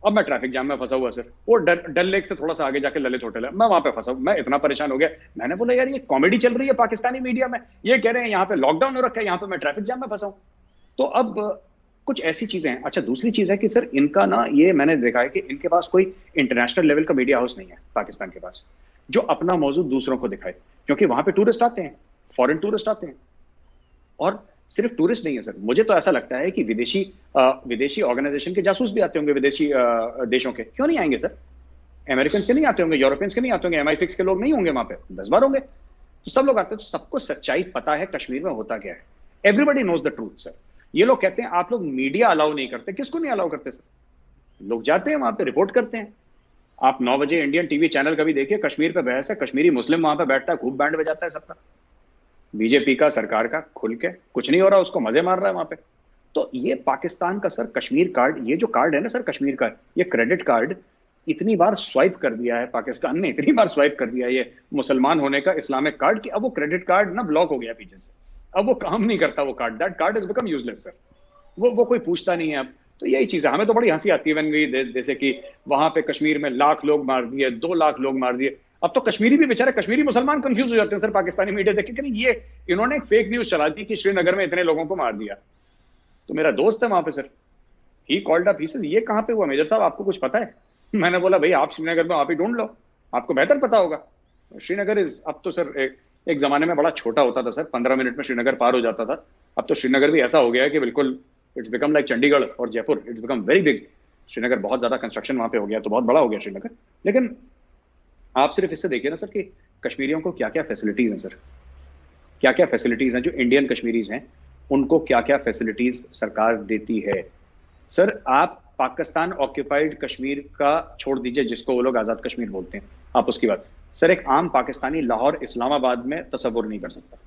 अब मैं ट्रैफिक जैम में फंसा हुआ सर। वो डल लेक से थोड़ा सा आगे जाके ललित होटल है, मैं वहां पे फंसा। मैं इतना परेशान हो गया, मैंने बोला यार ये कॉमेडी चल रही है पाकिस्तानी मीडिया में। ये कह रहे हैं यहाँ पे लॉकडाउन हो रखा है, यहाँ पे मैं ट्रैफिक जैम में फंसा हूं। तो अब कुछ ऐसी चीजें हैं। अच्छा, दूसरी चीज है कि सर इनका ना, ये मैंने देखा है कि इनके पास कोई इंटरनेशनल लेवल का मीडिया हाउस नहीं है पाकिस्तान के पास, जो अपना मौजू दूसरों को दिखाए। क्योंकि वहां पे टूरिस्ट आते हैं, फॉरेन टूरिस्ट आते हैं। और सिर्फ टूरिस्ट नहीं है सर, मुझे तो ऐसा लगता है कि विदेशी ऑर्गेनाइजेशन के जासूस भी आते होंगे विदेशी देशों के। क्यों नहीं आएंगे सर? अमेरिकन के नहीं आते होंगे, यूरोपियंस के नहीं आते होंगे, MI6 के लोग नहीं होंगे वहां पे? 10 बार होंगे। तो सब लोग आते हैं। तो सबको सच्चाई पता है कश्मीर में होता क्या है। Everybody knows the truth sir. ये लोग कहते हैं आप लोग मीडिया अलाउ नहीं करते। किसको नहीं अलाउ करते सर? लोग जाते हैं वहां पे, रिपोर्ट करते हैं। आप 9 बजे इंडियन टीवी चैनल का भी देखिए, कश्मीर पे बहस है, कश्मीरी मुस्लिम वहां पे बैठता है, खूब बैंड बजाता है सबका, बीजेपी का, सरकार का, खुल के कुछ नहीं हो रहा, उसको मजे मार रहा है वहां पे। तो ये पाकिस्तान का सर कश्मीर कार्ड, ये जो कार्ड है ना सर कश्मीर का, ये क्रेडिट कार्ड इतनी बार स्वाइप कर दिया है पाकिस्तान ने, इतनी बार स्वाइप कर दिया ये मुसलमान होने का इस्लामिक कार्ड, कि अब वो क्रेडिट कार्ड ना ब्लॉक हो गया पीछे से। अब वो काम नहीं करता वो card. That card is become useless sir. वो कोई पूछता नहीं है अब। तो यही चीज है। हमें तो बड़ी हंसी आती है when जैसे कि वहां पे कश्मीर में 1 लाख लोग मार दिए, 2 लाख लोग मार दिए। अब तो कश्मीरी भी बेचारे कश्मीरी मुसलमान कंफ्यूज हो जाते हैं सर पाकिस्तानी मीडिया देख के। ये इन्होंने एक फेक न्यूज चला दी कि श्रीनगर में इतने लोगों को मार दिया। तो मेरा दोस्त है वहां पे sir, he called up, he said ये कहां पे हुआ मेजर साहब, आपको कुछ पता है? मैंने बोला भाई आप श्रीनगर में आप ही ढूंढ लो, आपको बेहतर पता होगा। श्रीनगर इज अब तो सर एक जमाने में बड़ा छोटा होता था सर, 15 मिनट में श्रीनगर पार हो जाता था। अब तो श्रीनगर भी ऐसा हो गया है कि बिल्कुल इट्स बिकम लाइक चंडीगढ़ और Jaipur, it's become very big. Srinagar बहुत ज्यादा कंस्ट्रक्शन वहां पे हो गया, तो बहुत बड़ा हो गया श्रीनगर। लेकिन आप सिर्फ इससे देखिए ना सर कि कश्मीरियों को क्या क्या फैसिलिटीज हैं सर, क्या क्या फैसिलिटीज हैं। जो इंडियन कश्मीरीज हैं उनको क्या क्या फैसिलिटीज सरकार देती है सर। आप पाकिस्तान ऑक्यूपाइड कश्मीर का छोड़ दीजिए, जिसको वो लोग आजाद कश्मीर बोलते हैं, आप उसकी बात सर, एक आम पाकिस्तानी लाहौर इस्लामाबाद में तसव्वुर नहीं कर सकता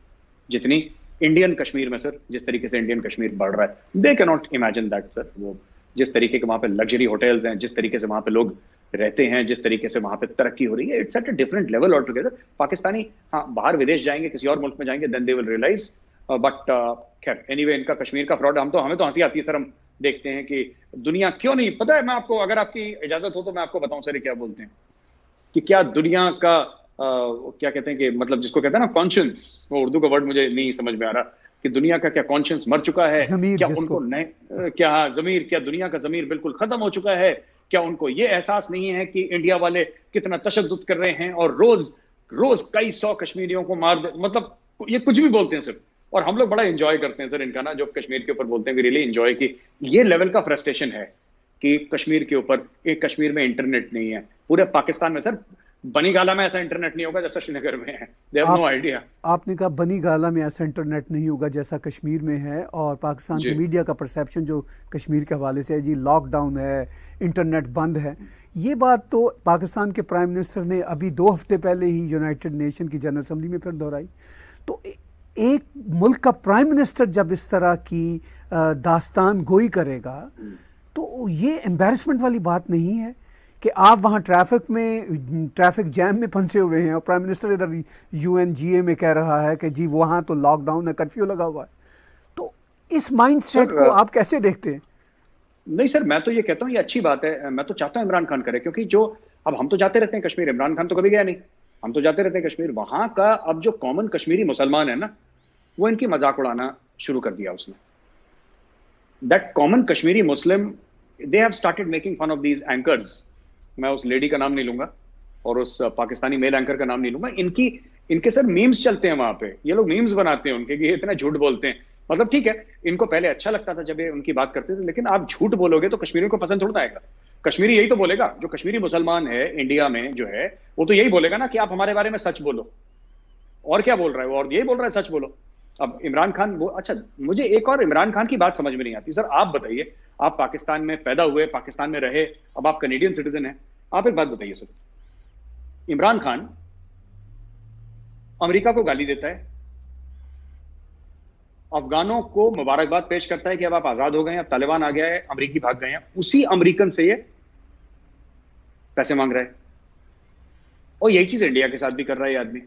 जितनी इंडियन कश्मीर में सर, जिस तरीके से इंडियन कश्मीर बढ़ रहा है। They can not imagine that sir. वो जिस तरीके के वहां पे लग्जरी होटल्स हैं, जिस तरीके से वहां पे लोग रहते हैं, जिस तरीके से वहां पे तरक्की हो रही है, it's at a different level all together. Pakistani हाँ बाहर विदेश जाएंगे, किसी और मुल्क में जाएंगे, then they will realise but खैर एनीवे, इनका कश्मीर का फ्रॉड हमें तो हंसी आती है सर। हम देखते हैं कि दुनिया क्यों नहीं, पता है मैं आपको, अगर आपकी इजाजत हो तो मैं आपको बताऊं सर ये क्या बोलते हैं, कि क्या दुनिया का क्या कहते हैं कि मतलब जिसको कहते हैं ना कॉन्शियंस, वो उर्दू का वर्ड मुझे नहीं समझ में आ रहा, कि दुनिया का क्या कॉन्शियंस मर चुका है, जमीर क्या जिसको उनको नए क्या जमीर, क्या दुनिया का जमीर बिल्कुल खत्म हो चुका है, क्या उनको ये एहसास नहीं है कि इंडिया वाले कितना तशद्दुद कर रहे हैं और रोज रोज कई सौ कश्मीरियों को मार दे, मतलब ये कुछ भी बोलते हैं सर। और हम लोग बड़ा एंजॉय करते हैं सर इनका ना, जो कश्मीर के ऊपर बोलते हैं, वी रियली एंजॉय, कि ये लेवल का फ्रस्ट्रेशन है कि कश्मीर के ऊपर, एक कश्मीर में इंटरनेट नहीं है, पूरे पाकिस्तान में सर बनीगाला में ऐसा इंटरनेट नहीं होगा जैसा श्रीनगर में है। They have no idea. आपने कहा बनी गाला में ऐसा इंटरनेट नहीं होगा जैसा कश्मीर में है, और पाकिस्तान जी की मीडिया का परसेप्शन जो कश्मीर के हवाले से है जी, लॉकडाउन है, इंटरनेट बंद है। ये बात तो पाकिस्तान के प्राइम मिनिस्टर ने अभी 2 हफ्ते पहले ही यूनाइटेड नेशन की जनरल असम्बली में फिर दोहराई। तो एक मुल्क का प्राइम मिनिस्टर जब इस तरह की दास्तान गोई करेगा तो ये एम्बैरसमेंट वाली बात नहीं है कि आप वहाँ ट्रैफिक जैम में फंसे हुए हैं और प्राइम मिनिस्टर इधर UNGA में कह रहा है कि जी वहाँ तो लॉकडाउन है, कर्फ्यू लगा हुआ है। तो इस माइंडसेट को आप कैसे देखते हैं? नहीं सर, मैं तो ये कहता हूँ ये अच्छी बात है। मैं तो चाहता हूँ इमरान खान करे, क्योंकि जो अब हम तो जाते रहते हैं कश्मीर, इमरान खान तो कभी गया नहीं, हम तो जाते रहते हैं कश्मीर। वहां का अब जो कॉमन कश्मीरी मुसलमान है ना, वो इनकी मजाक उड़ाना शुरू कर दिया उसने। That common Kashmiri Muslim, they have started making fun of these anchors. मैं उस लेडी का नाम नहीं लूंगा और उस पाकिस्तानी मेल एंकर का नाम नहीं लूंगा। इनके सर मीम्स चलते हैं वहां पे, ये लोग मीम्स बनाते हैं उनके कि ये इतना झूठ बोलते हैं। मतलब ठीक है, इनको पहले अच्छा लगता था जब ये उनकी बात करते थे, लेकिन आप झूठ बोलोगे तो कश्मीरियों को पसंद थोड़ा आएगा। कश्मीरी यही तो बोलेगा, जो कश्मीरी मुसलमान है इंडिया में जो है, वो तो यही बोलेगा ना कि आप हमारे बारे में सच बोलो। और क्या बोल रहा है वो? और यही बोल रहा है सच बोलो। अब इमरान खान वो, अच्छा मुझे एक और इमरान खान की बात समझ में नहीं आती सर। आप बताइए, आप पाकिस्तान में पैदा हुए, पाकिस्तान में रहे, अब आप कैनेडियन सिटीजन हैं, आप एक बात बताइए सर, इमरान खान अमेरिका को गाली देता है, अफगानों को मुबारकबाद पेश करता है कि अब आप आजाद हो गए हैं, अब तालिबान आ गया है, अमेरिकी भाग गए हैं, उसी अमेरिकन से ये पैसे मांग रहा है। और यही चीज इंडिया के साथ भी कर रहा है ये आदमी।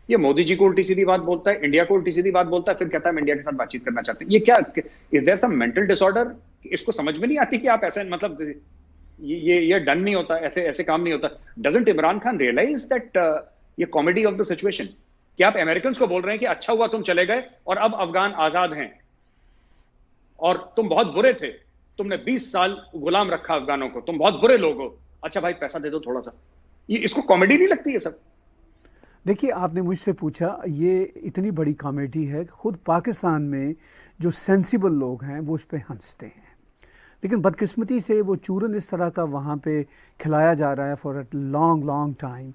ये मोदी जी को उल्टी सीधी बात बोलता है, इंडिया को उल्टी सीधी बात बोलता है, फिर कहता है हम इंडिया के साथ बातचीत करना चाहते हैं। ये क्या, is there some mental disorder? इसको समझ में नहीं आती कि आप ऐसे, मतलब ये डन नहीं होता, ऐसे ऐसे काम नहीं होता। Doesn't Imran Khan realise that ये कॉमेडी ऑफ द सिचुएशन, कि आप अमेरिकन को बोल रहे हैं कि अच्छा हुआ तुम चले गए और अब अफगान आजाद हैं, और तुम बहुत बुरे थे, तुमने 20 साल गुलाम रखा अफगानों को, तुम बहुत बुरे लोग हो, अच्छा भाई पैसा दे दो थोड़ा सा। ये इसको कॉमेडी नहीं लगती है सब? देखिए, आपने मुझसे पूछा, ये इतनी बड़ी कॉमेडी है, खुद पाकिस्तान में जो सेंसिबल लोग हैं वो उस पर हंसते हैं, लेकिन बदकिस्मती से वो चूरन इस तरह का वहाँ पे खिलाया जा रहा है फॉर अ लॉन्ग टाइम,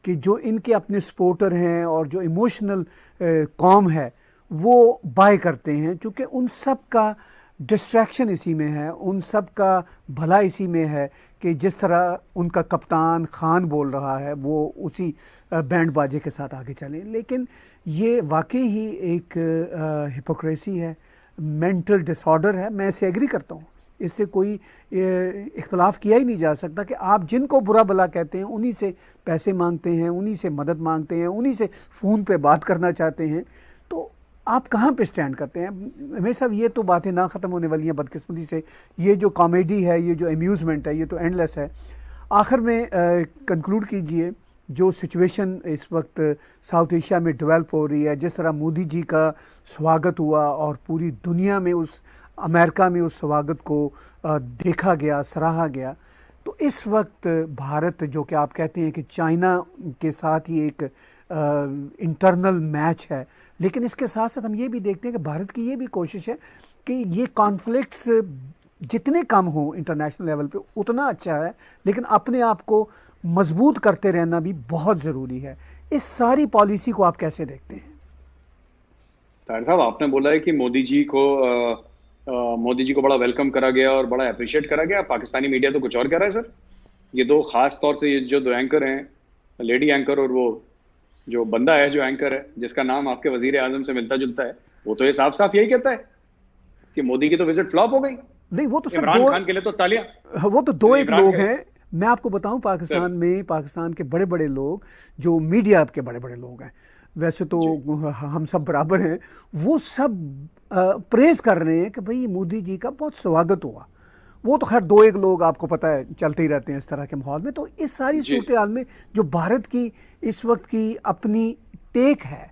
कि जो इनके अपने सपोर्टर हैं और जो इमोशनल कॉम है वो बाय करते हैं, चूँकि उन सब का डिस्ट्रैक्शन इसी में है, उन सब का भला इसी में है कि जिस तरह उनका कप्तान खान बोल रहा है वो उसी बैंड बाजे के साथ आगे चलें। लेकिन ये वाकई ही एक हिपोक्रेसी है, मेंटल डिसऑर्डर है। मैं इससे एग्री करता हूँ, इससे कोई इख्तलाफ किया ही नहीं जा सकता कि आप जिनको बुरा भला कहते हैं उन्हीं से पैसे मांगते हैं, उन्हीं से मदद मांगते हैं, उन्हीं से फ़ोन पे बात करना चाहते हैं, तो आप कहाँ पे स्टैंड करते हैं? हमेशा ये तो बातें ना ख़त्म होने वाली हैं बदकिस्मती से। ये जो कॉमेडी है, ये जो अम्यूज़मेंट है, ये तो एंडलेस है। आखिर में कंक्लूड कीजिए, जो सिचुएशन इस वक्त साउथ एशिया में डेवलप हो रही है, जिस तरह मोदी जी का स्वागत हुआ और पूरी दुनिया में अमेरिका में उस स्वागत को देखा गया, सराहा गया, तो इस वक्त भारत, जो कि आप कहते हैं कि चाइना के साथ ही एक इंटरनल मैच है, लेकिन इसके साथ साथ हम ये भी देखते हैं कि भारत की ये भी कोशिश है कि ये कॉन्फ्लिक्ट्स जितने कम हों इंटरनेशनल लेवल पे उतना अच्छा है, लेकिन अपने आप को मजबूत करते रहना भी बहुत ज़रूरी है। इस सारी पॉलिसी को आप कैसे देखते हैं? ताहिर साहब, आपने बोला है कि मोदी जी को बड़ा वेलकम करा गया और बड़ा अप्रिशिएट करा गया। पाकिस्तानी मीडिया तो कुछ और कह रहा है सर। ये दो, खास तौर से ये जो 2 एंकर हैं, लेडी एंकर और वो जो बंदा है जो एंकर है जिसका नाम आपके वजीर आजम से मिलता जुलता है, वो तो ये साफ साफ यही कहता है कि मोदी की तो विजिट फ्लॉप हो गई। नहीं, वो तो इमरान खान के लिए तो तालियां। वो तो दो एक लोग हैं। मैं आपको बताऊं, पाकिस्तान में, पाकिस्तान के बड़े बड़े लोग जो मीडिया के बड़े बड़े लोग हैं, वैसे तो हम सब बराबर हैं, वो सब प्रेज कर रहे हैं कि भाई मोदी जी का बहुत स्वागत हुआ। वो तो खैर दो एक लोग आपको पता है चलते ही रहते हैं इस तरह के माहौल में। तो इस सारी सूरत हाल में जो भारत की इस वक्त की अपनी टेक है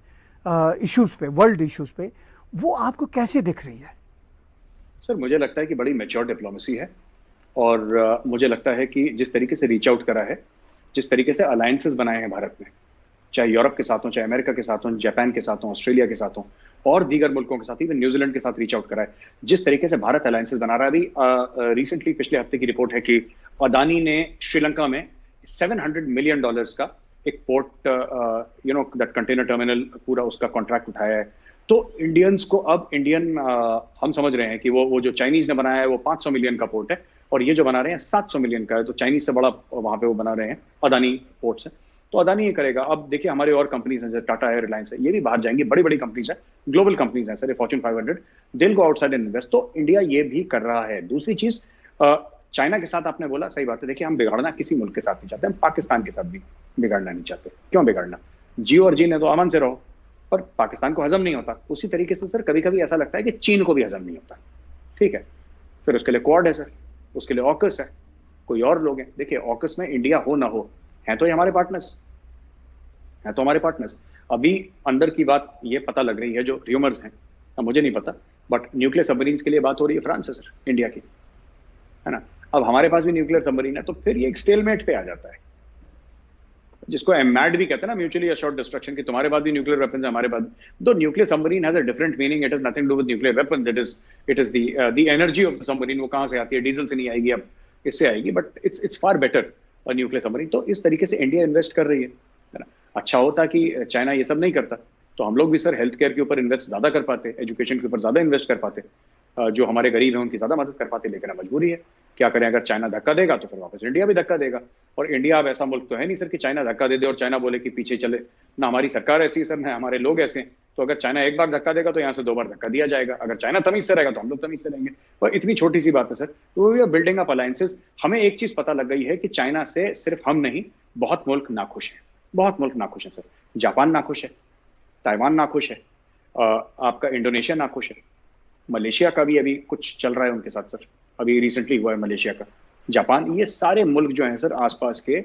इश्यूज़ पे, वर्ल्ड इश्यूज़ पे, वो आपको कैसे दिख रही है? सर मुझे लगता है कि बड़ी मैच्योर डिप्लोमेसी है, और मुझे लगता है कि जिस तरीके से रीच आउट करा है, जिस तरीके से अलायंसेस बनाए हैं भारत ने, चाहे यूरोप के साथ हों, चाहे अमेरिका के साथ हों, जापान के साथ हों, ऑस्ट्रेलिया के साथ हों, और दीगर मुल्कों के साथ, इवन न्यूजीलैंड के साथ रीच आउट करा है, जिस तरीके से भारत अलायंसेस बना रहा है। अभी रिसेंटली पिछले हफ्ते की रिपोर्ट है कि अदानी ने श्रीलंका में $700 मिलियन का एक पोर्ट दैट कंटेनर टर्मिनल पूरा उसका कॉन्ट्रैक्ट उठाया है। तो इंडियंस को अब हम समझ रहे हैं कि वो जो चाइनीज ने बनाया है वो 500 मिलियन का पोर्ट है, और ये जो बना रहे हैं 700 मिलियन का है। तो चाइनीज से बड़ा वहां पे वो बना रहे हैं अदानी पोर्ट से। तो अदानी ये करेगा। अब देखिए हमारे और कंपनीज हैं, जैसे टाटा है, रिलायंस है, ये भी बाहर जाएंगी, बड़ी बड़ी कंपनीज है, ग्लोबल कंपनीज हैं सर, फॉर्च्यून 500, दिल गो आउटसाइड एंड इन्वेस्ट। तो इंडिया ये भी कर रहा है। दूसरी चीज, चाइना के साथ आपने बोला, सही बात है। देखिए हम बिगाड़ना किसी मुल्क के साथ नहीं चाहते, हम पाकिस्तान के साथ भी बिगाड़ना नहीं चाहते। क्यों बिगाड़ना? जियो और जी ने तो अमन से रहो, पर पाकिस्तान को हजम नहीं होता। उसी तरीके से सर कभी कभी ऐसा लगता है कि चीन को भी हजम नहीं होता। ठीक है, फिर उसके लिए क्वाड है सर, उसके लिए ऑकस है, कोई और लोग हैं। देखिए ऑकस में इंडिया हो ना हो, हैं तो ये हमारे पार्टनर्स हैं, तो हमारे पार्टनर्स। अभी अंदर की बात ये पता लग रही है, जो र्यूमर्स हैं, अब मुझे नहीं पता, बट न्यूक्लियर सबमरीन के लिए बात हो रही है फ्रांस से सर, इंडिया की, है ना। अब हमारे पास भी न्यूक्लियर सबमरीन है, तो फिर ये एक स्टेलमेट पे आ जाता है, जिसको एमैड भी कहते हैं ना, म्यूचुअली अश्योर्ड डिस्ट्रक्शन, की तुम्हारे पास भी न्यूक्लियर वेपन्स है, हमारे पास। दो nuclear submarine has a different meaning, it is nothing to with nuclear weapons, it is the energy of the submarine. वो कहां से आती है? डीजल से नहीं आएगी, अब इससे आएगी, but it's far better nuclear submarine. तो इस तरीके से इंडिया इन्वेस्ट कर रही है ना। अच्छा होता कि चाइना ये सब नहीं करता, तो हम लोग भी सर हेल्थ केयर के ऊपर इन्वेस्ट ज्यादा कर पाते, एजुकेशन के ऊपर ज्यादा इन्वेस्ट कर पाते, जो हमारे गरीब हैं उनकी ज्यादा मदद कर पाते। लेकिन अब मजबूरी है, क्या करें? अगर चाइना धक्का देगा तो फिर वापस इंडिया भी धक्का देगा। और इंडिया अब ऐसा मुल्क तो है नहीं सर कि चाइना धक्का दे दे और चाइना बोले कि पीछे चले। ना हमारी सरकार ऐसी है सर, ना हमारे लोग ऐसे हैं। तो अगर चाइना एक बार धक्का देगा तो यहाँ से 2 बार धक्का दिया जाएगा। अगर चाइना तमीज से रहेगा तो हम लोग तमीज से रहेंगे। और इतनी छोटी सी बात है सर, तो we are building up alliances. हमें एक चीज पता लग गई है कि चाइना से सिर्फ हम नहीं, बहुत मुल्क नाखुश हैं, बहुत मुल्क नाखुश हैं सर। जापान नाखुश है, ताइवान नाखुश है, आपका इंडोनेशिया नाखुश है, मलेशिया का भी अभी कुछ चल रहा है उनके साथ सर, अभी रिसेंटली हुआ है मलेशिया का, जापान। ये सारे मुल्क जो हैं सर आसपास के,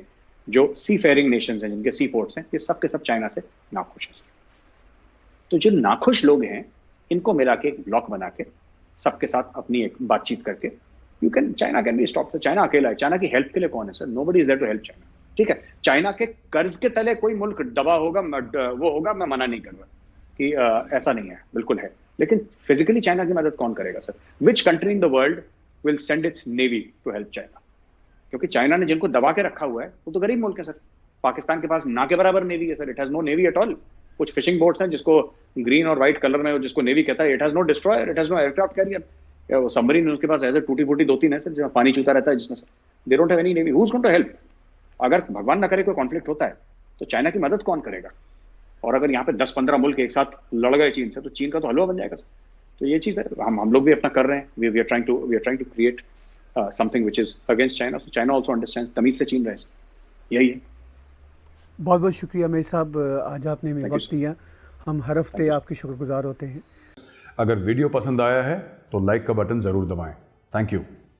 जो सी फेयरिंग नेशंस हैं, जिनके सी पोर्ट्स हैं, ये सब के सब चाइना से नाखुश हैं सर। तो जो नाखुश लोग हैं, इनको मिला के एक ब्लॉक बना के सबके साथ अपनी एक बातचीत करके China can be stop. China अकेला है, चाइना की हेल्प के लिए कौन है sir? Nobody is there to help China. ठीक है, चाइना के कर्ज के तले कोई मुल्क दबा होगा, वो होगा, मैं मना नहीं कर रहा कि ऐसा नहीं है, बिल्कुल है। लेकिन फिजिकली चाइना की मदद कौन करेगा sir? Which country in the world will send its navy to help China? क्योंकि चाइना ने जिनको दबा के रखा हुआ है वो तो गरीब मुल्क है सर। पाकिस्तान के पास ना के बराबर नेवी है sir, it has no navy at all. कुछ फिशिंग बोट्स हैं जिसको ग्रीन और व्हाइट कलर में, जिसको नेवी कहता है, it has no destroyer, it has no aircraft carrier. वो सबमरीन उसके पास ऐसे टूटी फूटी 2-3 है सर, जिसमें पानी चूता रहता है, जिसमें sir they don't have any navy. Who is going to help? अगर भगवान ना करे कोई कॉन्फ्लिक्ट होता है तो चाइना की मदद कौन करेगा? और अगर यहाँ पे 10-15 मुल्क एक साथ लड़ गए चीन से, तो चीन का तो हलवा बन जाएगा सर। तो ये चीज है, हम लोग भी अपना कर रहे हैं। We are trying to create something which is against China, so China also understand, तमीज से चीन रहे, यही है। बहुत बहुत शुक्रिया मेर साहब, आज आपने हमें वक्त दिया। हम हर हफ्ते आपके शुक्रगुजार होते हैं। अगर वीडियो पसंद आया है तो लाइक का बटन ज़रूर दबाएं। Thank you.